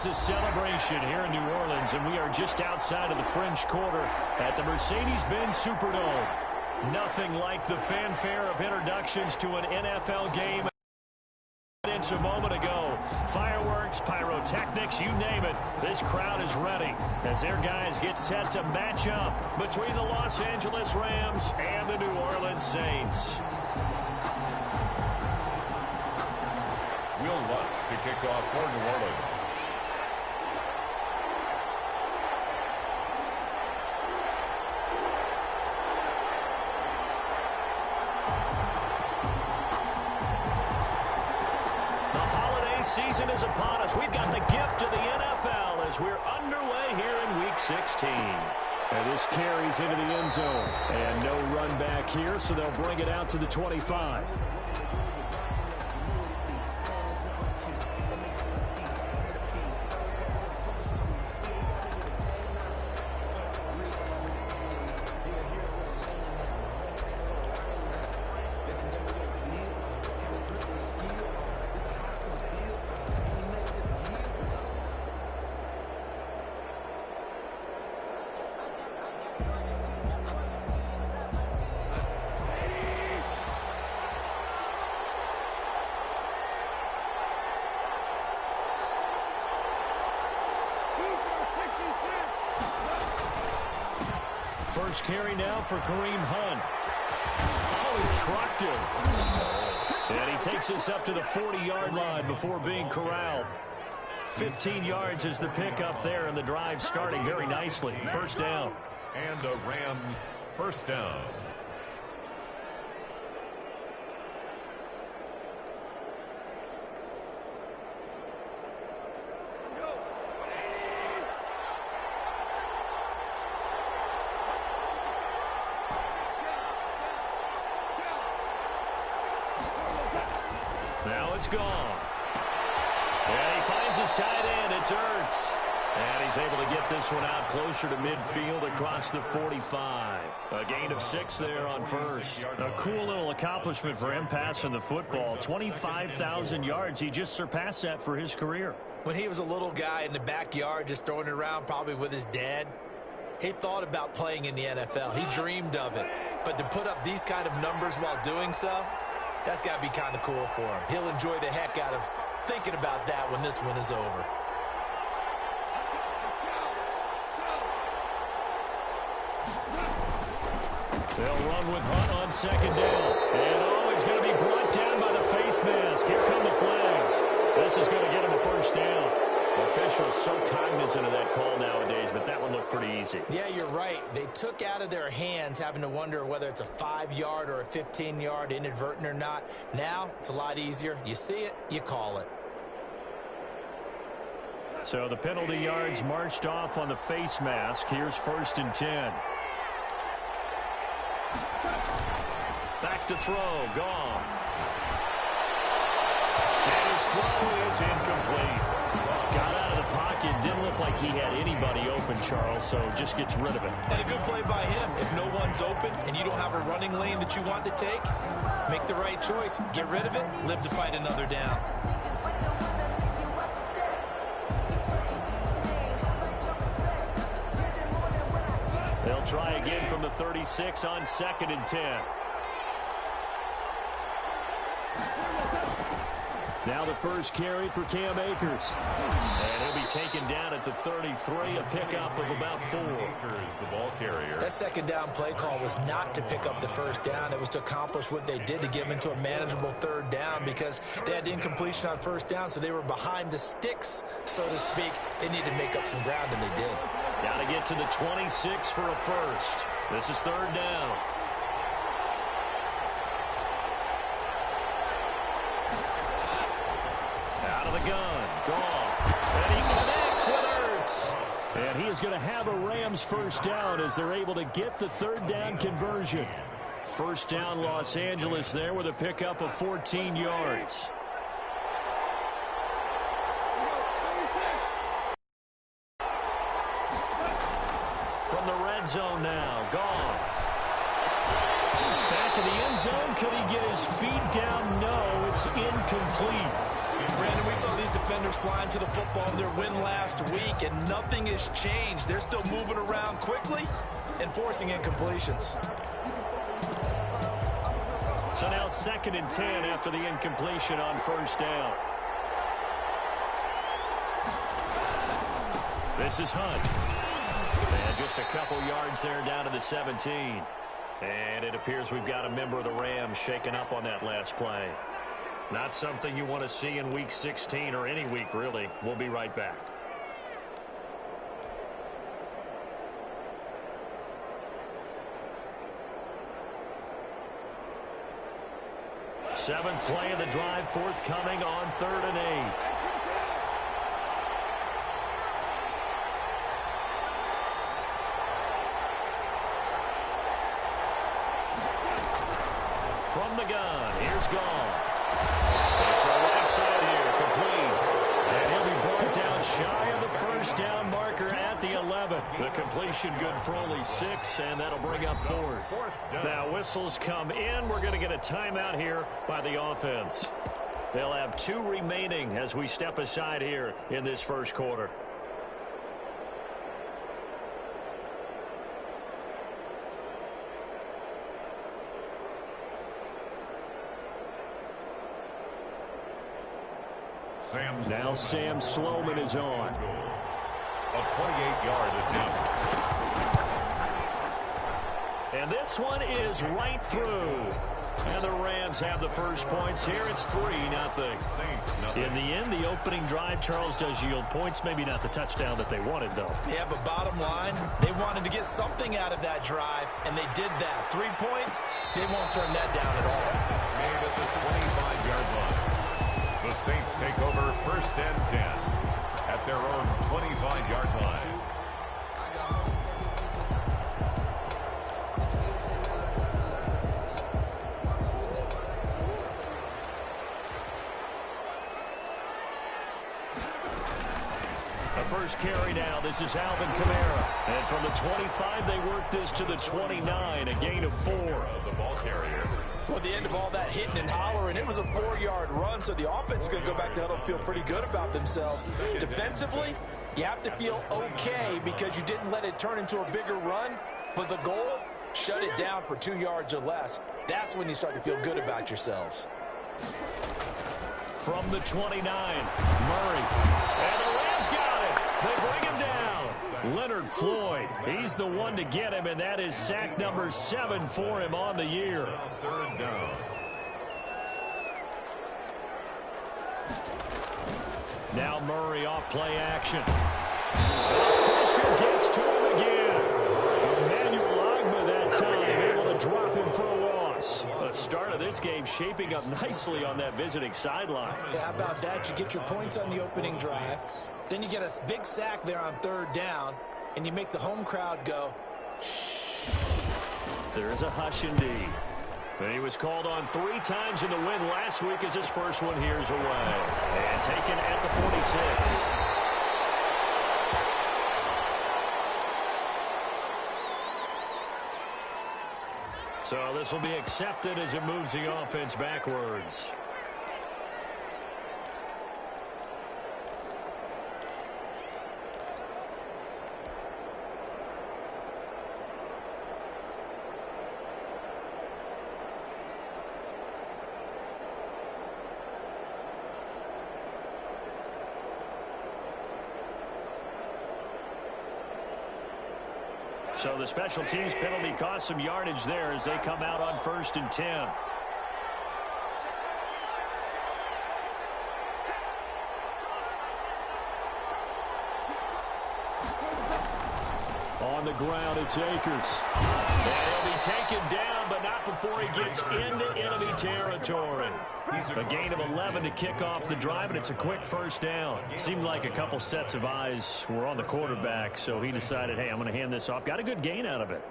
continues the celebration here in New Orleans, and we are just outside of the French Quarter at the Mercedes-Benz Superdome. Nothing like the fanfare of introductions to an NFL game a moment ago. Fireworks, pyrotechnics, you name it. This crowd is ready as their guys get set to match up between the Los Angeles Rams and the New Orleans Saints. Will Lutz to kick off for New Orleans. Season is upon us. We've got the gift of the NFL as we're underway here in Week 16. And this carries into the end zone. And no run back here, so they'll bring it out to the 25. First carry now for Kareem Hunt. Oh, he trucked him. And he takes us up to the 40-yard line before being corralled. 15 yards is the pickup there, and the drive starting very nicely. First down. And the Rams first down. Now it's gone. And he finds his tight end. It's Ertz. And he's able to get this one out closer to midfield across the 45. A gain of 6 there on first. A cool little accomplishment for him passing the football. 25,000 yards. He just surpassed that for his career. When he was a little guy in the backyard just throwing it around probably with his dad, he thought about playing in the NFL. He dreamed of it. But to put up these kind of numbers while doing so, that's got to be kind of cool for him. He'll enjoy the heck out of thinking about that when this one is over. They'll run with Hunt on second down. And always going to be brought down by the face mask. Here come the flags. This is going to get him a first down. Officials so cognizant of that call nowadays, but that one looked pretty easy. Yeah, you're right. They took out of their hands having to wonder whether it's a 5-yard or a 15-yard inadvertent or not. Now, it's a lot easier. You see it, you call it. So the penalty yards marched off on the face mask. Here's 1st and 10. Back to throw. Goff. And his throw is incomplete. Got out of the pocket. Didn't look like he had anybody open, Charles, so just gets rid of it. And a good play by him. If no one's open and you don't have a running lane that you want to take, make the right choice. Get rid of it. Live to fight another down. They'll try again from the 36 on 2nd and 10. Now the first carry for Cam Akers. And he'll be taken down at the 33, a pickup of about 4. Akers, the ball carrier. That second down play call was not to pick up the first down. It was to accomplish what they did to get them into a manageable 3rd down because they had incompletion on 1st down, so they were behind the sticks, so to speak. They needed to make up some ground, and they did. Got to get to the 26 for a first. This is 3rd down. Out of the gun. Goff. And he connects with Ertz. And he is going to have a Rams first down as they're able to get the 3rd down conversion. First down Los Angeles there with a pickup of 14 yards. From the red zone now, Goff. Back in the end zone, could he get his feet down? No, it's incomplete. Brandon, we saw these defenders flying to the football in their win last week, and nothing has changed. They're still moving around quickly and forcing incompletions. So now 2nd and 10 after the incompletion on first down. This is Hunt. And just a couple yards there down to the 17. And it appears we've got a member of the Rams shaken up on that last play. Not something you want to see in Week 16 or any week, really. We'll be right back. Seventh play of the drive forthcoming on 3rd and 8. From the gun, here's Goff. It's the right side here, complete. And he'll be brought down shy of the first down marker at the 11. The completion good for only 6, and that'll bring up 4th. Now whistles come in. We're going to get a timeout here by the offense. They'll have 2 remaining as we step aside here in this first quarter. Now Sam Sloman is on. A 28-yard attempt. And this one is right through. And the Rams have the first points here. It's 3-0. In the end, the opening drive, Charles, does yield points. Maybe not the touchdown that they wanted, though. Yeah, but bottom line, they wanted to get something out of that drive, and they did that. 3 points, they won't turn that down at all. Made at the 25-yard line. The Saints take over 1st and 10 at their own 25-yard line. The first carry now. This is Alvin Kamara. And from the 25, they work this to the 29, a gain of 4. The ball carrier. Well, at the end of all that hitting and hollering, it was a 4-yard run, so the offense is going to go back to huddle and feel pretty good about themselves. Defensively, you have to feel okay because you didn't let it turn into a bigger run, but the goal, shut it down for 2 yards or less. That's when you start to feel good about yourselves. From the 29, Murray. And the Rams got it. They bring him down. Leonard Floyd, he's the one to get him, and that is sack number 7 for him on the year. 3rd down. Now Murray off play action. Pressure gets to him again. Emmanuel Ogbah that time able to drop him for a loss. The start of this game shaping up nicely on that visiting sideline. Yeah, how about that? You get your points on the opening drive. Then you get a big sack there on 3rd down, and you make the home crowd go, shh. There's a hush indeed. And he was called on 3 times in the win last week as his first one here's away. And taken at the 46. So this will be accepted as it moves the offense backwards. So the special teams penalty cost some yardage there as they come out on 1st and 10. On the ground, it's Akers. And he'll be taken down, but not before he gets into enemy territory. A gain of 11 to kick off the drive, and it's a quick first down. Seemed like a couple sets of eyes were on the quarterback, so he decided, hey, I'm going to hand this off. Got a good gain out of it.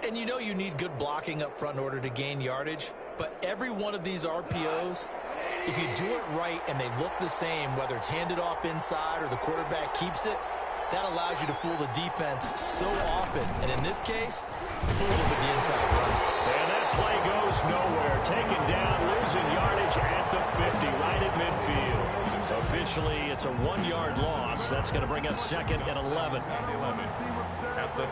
And you know you need good blocking up front in order to gain yardage, but every one of these RPOs, if you do it right and they look the same, whether it's handed off inside or the quarterback keeps it, that allows you to fool the defense so often. And in this case, fool them with the inside run. And that play goes nowhere. are taken down, losing yardage at the 50, right at midfield. Officially, it's a 1-yard loss. That's going to bring up 2nd and 11. At the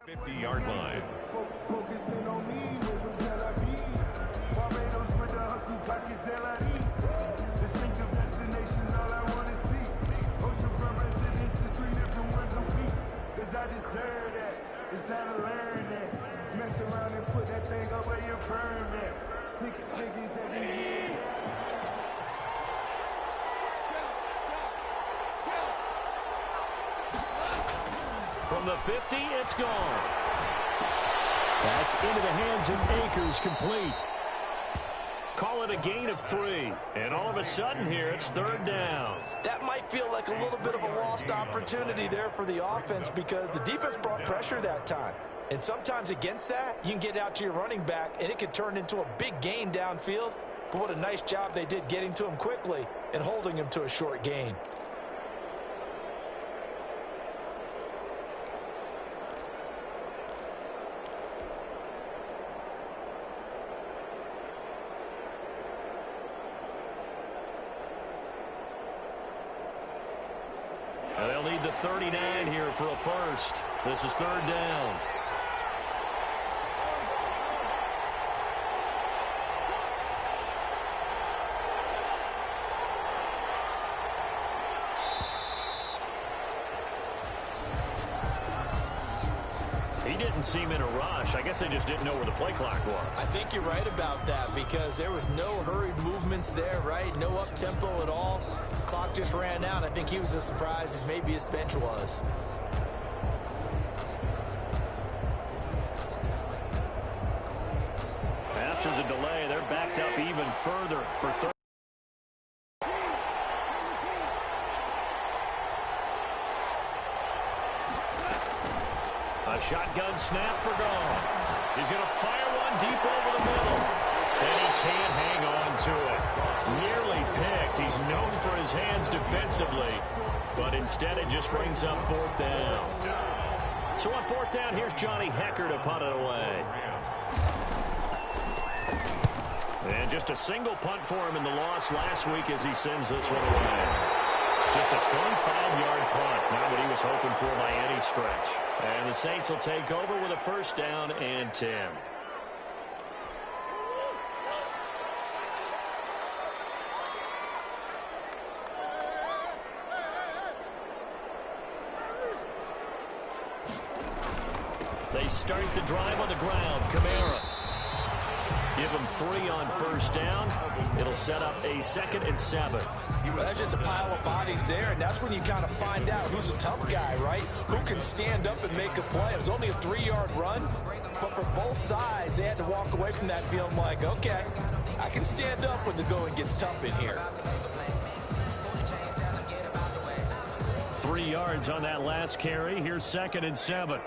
'50-yard line. Focusing on me, where's from Tel Aviv? Barbados with the hustle, pockets LIDs. Distinctive destinations, all I want to see. Oceanfront residences, 3 different ones a week. Cause I deserve that, it's time to learn that. Mess around and put that thing up where your permit. 6 figures every year. From the 50, it's gone. That's into the hands of Akers, complete. Call it a gain of 3. And all of a sudden here, it's 3rd down. That might feel like a little bit of a lost opportunity there for the offense because the defense brought pressure that time. And sometimes against that, you can get out to your running back, and it could turn into a big gain downfield. But what a nice job they did getting to him quickly and holding him to a short gain. And they'll need the 39 here for a first. This is 3rd down. He didn't seem in a rush. I guess they just didn't know where the play clock was. I think you're right about that because there was no hurried movements there, right? No up-tempo at all. Clock just ran out. I think he was as surprised as maybe his bench was. After the delay, they're backed up even further for 3rd. A shotgun snap for Goff. He's going to fire one deep over the middle. And he can't hang on to it. Nearly picked. He's known for his hands defensively. But instead it just brings up 4th down. So on 4th down, here's Johnny Hecker to punt it away. And just a single punt for him in the loss last week as he sends this one away. Just a 25-yard punt. Not what he was hoping for by any stretch. And the Saints will take over with a 1st down and 10. They start the drive on the ground. Kamara. Give him 3 on 1st down. It'll set up a 2nd and 7. Well, that's just a pile of bodies there, and that's when you kind of find out who's a tough guy, right? Who can stand up and make a play. It was only a 3-yard run, but for both sides, they had to walk away from that feeling like, okay, I can stand up when the going gets tough in here. 3 yards on that last carry. Here's 2nd and 7.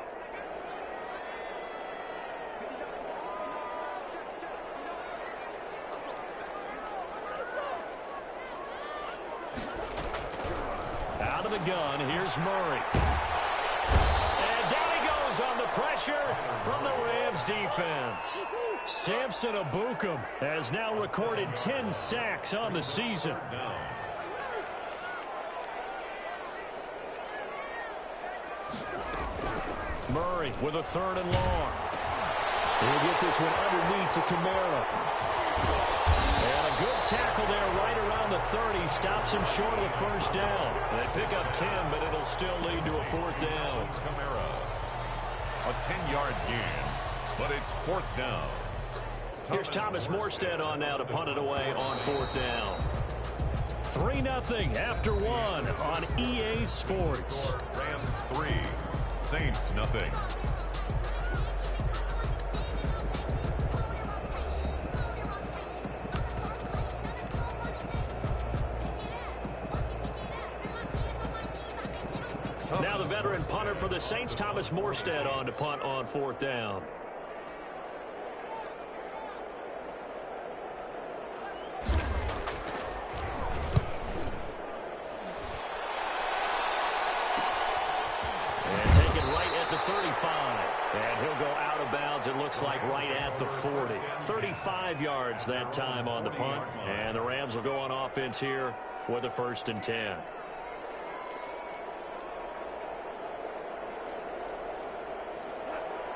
Out of the gun, here's Murray. And down he goes on the pressure from the Rams defense. Samson Ebukam has now recorded 10 sacks on the season. Murray with a 3rd and long. He'll get this one underneath to Kamara. And a good tackle there right around the 30. Stops him short of the 1st down. They pick up 10, but it'll still lead to a 4th down. Kamara. A 10-yard gain, but it's 4th down. Here's Thomas Morstead on now to punt it away on 4th down. 3-0 after one on EA Sports. Rams 3, Saints nothing. Now the veteran punter for the Saints, Thomas Morstead, on to punt on 4th down. And taken right at the 35. And he'll go out of bounds, it looks like, right at the 40. 35 yards that time on the punt. And the Rams will go on offense here with a 1st and 10.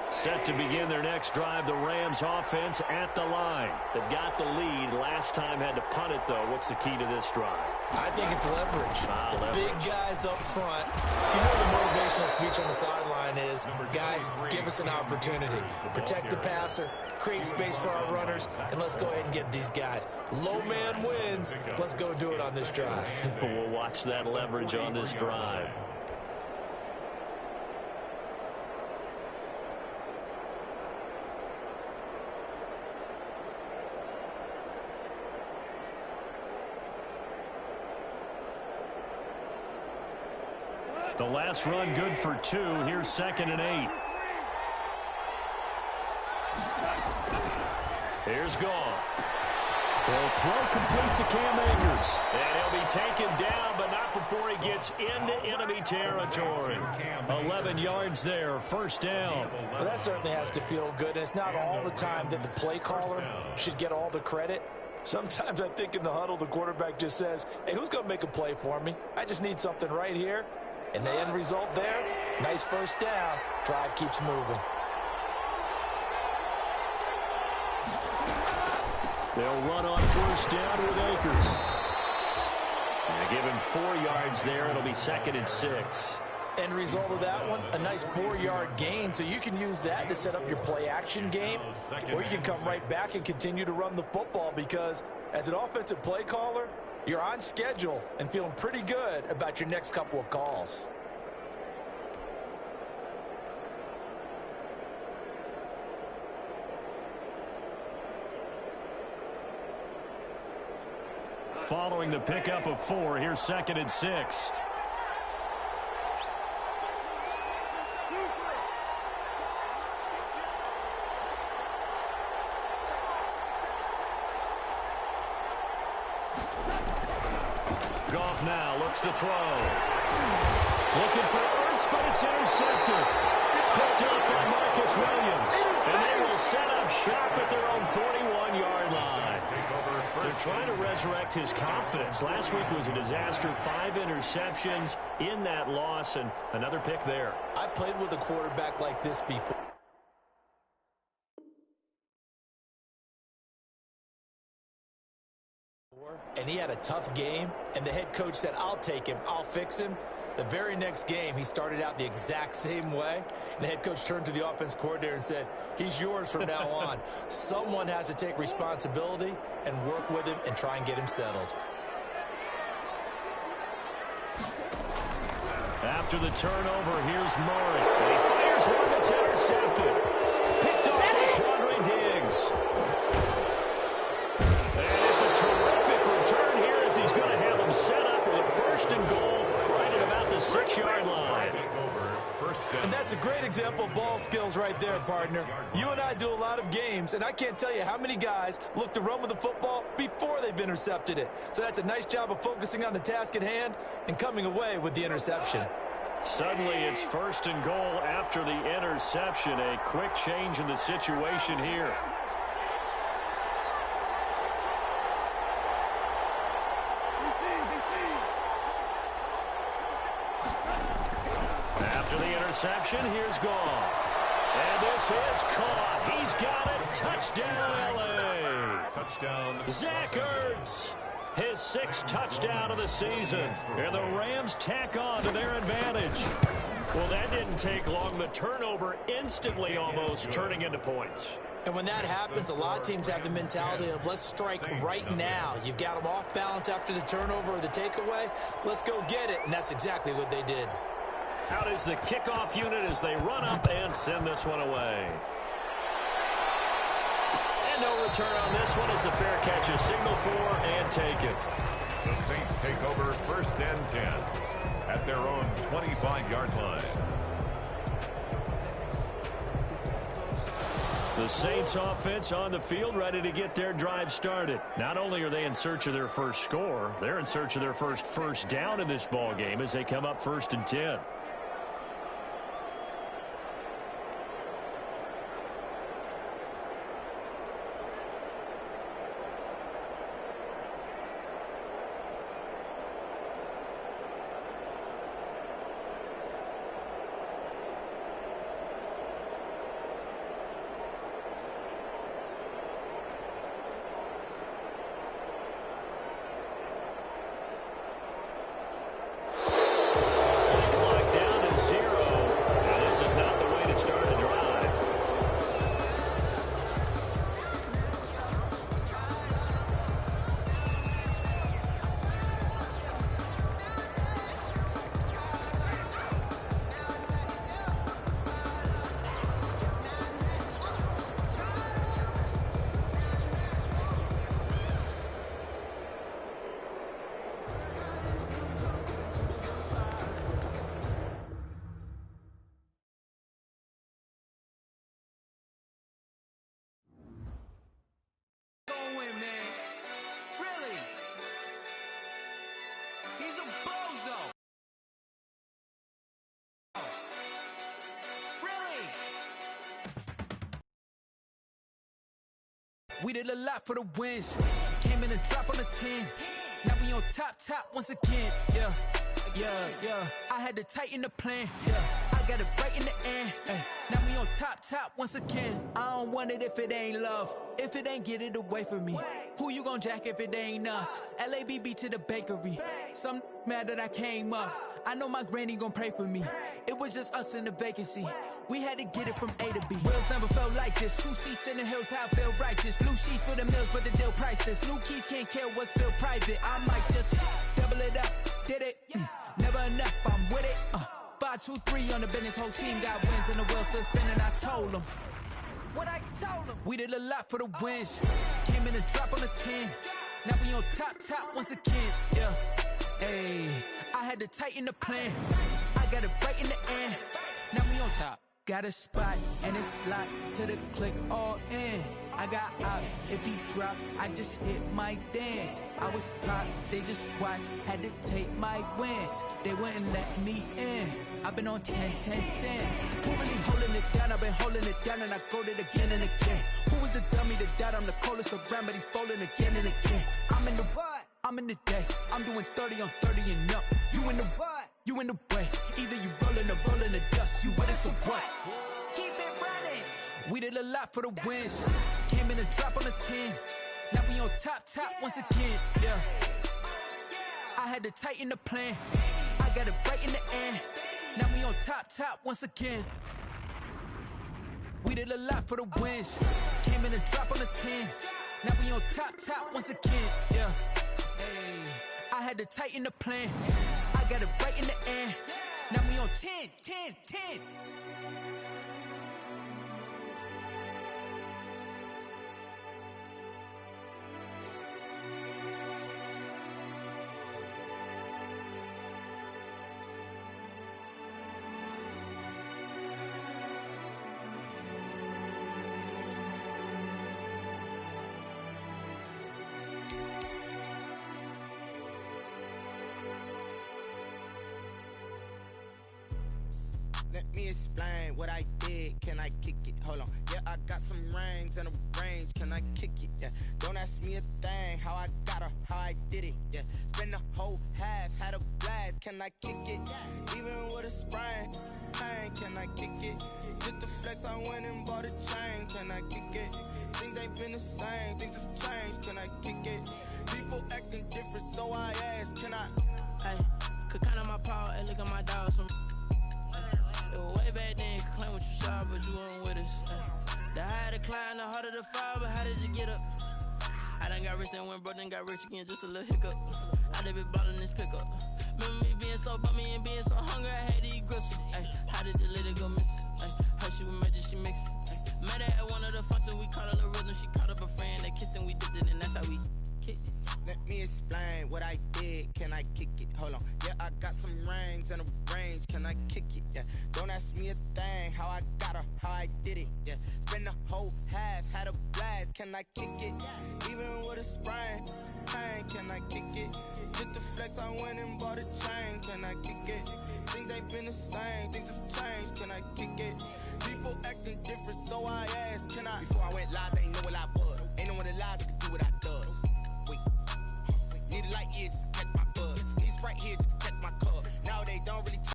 Set to begin their next drive, the Rams offense at the line. They've got the lead. Last time had to punt it, though. What's the key to this drive? I think it's leverage. The Leverage. big guys up front. You know the motivational speech on the sideline is, guys, give us an opportunity. Protect the passer, create space for our runners, and let's go ahead and get these guys. Low man wins. Let's go do it on this drive. We'll watch that leverage on this drive. The last run good for 2. Here's 2nd and 8. Here's gone. Well, throw complete to Cam Akers. And he'll be taken down, but not before he gets into enemy territory. 11 yards there, 1st down. Well, that certainly has to feel good, and it's not all the time that the play caller should get all the credit. Sometimes I think in the huddle, the quarterback just says, hey, who's going to make a play for me? I just need something right here. And the end result there, nice 1st down. Drive keeps moving. They'll run on 1st down with Akers. And give him 4 yards there. It'll be 2nd and 6. End result of that one, a nice 4-yard gain. So you can use that to set up your play-action game, or you can come right back and continue to run the football because as an offensive play caller, you're on schedule and feeling pretty good about your next couple of calls. Following the pickup of 4, here's 2nd and 6. Goff now looks to throw. Looking for Ertz, but it's intercepted. Picked up by Marcus Williams. And they will set up shop at their own 41-yard line. They're trying to resurrect his confidence. Last week was a disaster. 5 interceptions in that loss, and another pick there. I played with a quarterback like this before. And he had a tough game, and the head coach said, I'll take him, I'll fix him. The very next game, he started out the exact same way, and the head coach turned to the offense coordinator and said, he's yours from now on. Someone has to take responsibility and work with him and try and get him settled. After the turnover, here's Murray. And he fires one that's intercepted. Picked off by Quandre Diggs. And it's a terrific return here as he's going to have him set up with a 1st and goal right at about the 6-yard line. And that's a great example of ball skills right there, partner. You and I do a lot of games, and I can't tell you how many guys look to run with the football before they've intercepted it. So that's a nice job of focusing on the task at hand and coming away with the interception. Suddenly it's 1st and goal after the interception. A quick change in the situation here. After the interception, here's Goff. And this is caught. He's got it. Touchdown, L.A. Touchdown. Zach Ertz, his 6th touchdown of the season. And the Rams tack on to their advantage. Well, that didn't take long. The turnover instantly almost turning into points. And when that happens, a lot of teams have the mentality of let's strike right now. You've got them off balance after the turnover or the takeaway. Let's go get it. And that's exactly what they did. Out is the kickoff unit as they run up and send this one away. And no return on this one as the fair catch is signaled for and taken. The Saints take over 1st and 10 at their own 25-yard line. The Saints offense on the field ready to get their drive started. Not only are they in search of their first score, they're in search of their first down in this ball game as they come up 1st and 10. We did a lot for the wins. Came in and drop on the 10. Now we on top once again. Yeah. I had to tighten the plan. Yeah. I got it right in the end. Now we on top once again. I don't want it if it ain't love. If it ain't, get it away from me. Who you gon' jack if it ain't us? LABB to the bakery. Some mad that I came up. I know my granny gon' pray for me. It was just us in the vacancy. We had to get it from A to B. Wheels never felt like this. 2 seats in the hills, how I feel righteous. Blue sheets for the mills, but the deal priceless. New keys can't care what's built private. I might just double it up. Did it? Never enough, I'm with it. 5, 2, 3 on the business. Whole team got wins and the wheels still spinning. I told them what I told them. We did a lot for the wins. Came in and drop on the 10. Now we on top once again. Yeah. Hey, I had to tighten the plan. I got it right in the end. Now we on top. Got a spot and it's locked to the click all in. I got ops, if he drop, I just hit my dance. I was top, they just watched, had to take my wins. They wouldn't let me in. I've been on 10 cents. Who really holding it down? I've been holding it down and I go it again and again. Who was the dummy that died? I'm the coldest around, but he folding again and again. I'm in the what? I'm in the day. I'm doing 30 on 30 and up. You in the what? You in the way. Either you rolling or rolling the dust. You with us or what? Keep it running. We did a lot for the wins. Came in and drop on the 10. Now we on top once again. Yeah. I had to tighten the plan. I got it right in the end. Now we on top once again. We did a lot for the wins. Came in and drop on the 10. Now we on top once again. Yeah. Hey, I had to tighten the plan. I got it right in the end. Now we on 10. Let me explain what I did. Can I kick it? Hold on. Yeah, I got some rings and a range. Can I kick it? Yeah. Don't ask me a thing. How I got her, how I did it. Yeah. Spend the whole half, had a blast. Can I kick it? Even with a sprain. Pain, can I kick it? Just the flex, I went and bought a chain. Can I kick it? Things ain't been the same. Things have changed. Can I kick it? People acting different, so I ask. Can I? Hey, could count on my power and look at my dogs from. It was way back then, you could claim what you saw, but you weren't with us. The higher the climb, the harder the fall, but how did you get up? I done got rich and went broke, then got rich again, just a little hiccup. I done been ballin' this pickup. Remember me being so bummy and being so hungry, I had to eat gristle. Ay, how did the lady go miss? Ay, how she was magic, she mixed. Met her at one of the functions, we caught her the rhythm. She caught up a friend, they kissed and we dipped it, and that's how we kicked it. Let me explain what I did. Can I kick it? Hold on. Yeah, I got some rings and a range. Can I kick it? Yeah. Don't ask me a thing. How I got her, how I did it. Yeah. Spend the whole half, had a blast. Can I kick it? Even with a sprain. Pain, can I kick it? Just the flex, I went and bought a chain. Can I kick it? Things ain't been the same. Things have changed. Can I kick it? People acting different, so I asked, can I? Before I went live, they ain't know what I was. Ain't no one alive that could do what I does. Wait. Need a light here just to catch my buzz. Need Sprite here just to catch my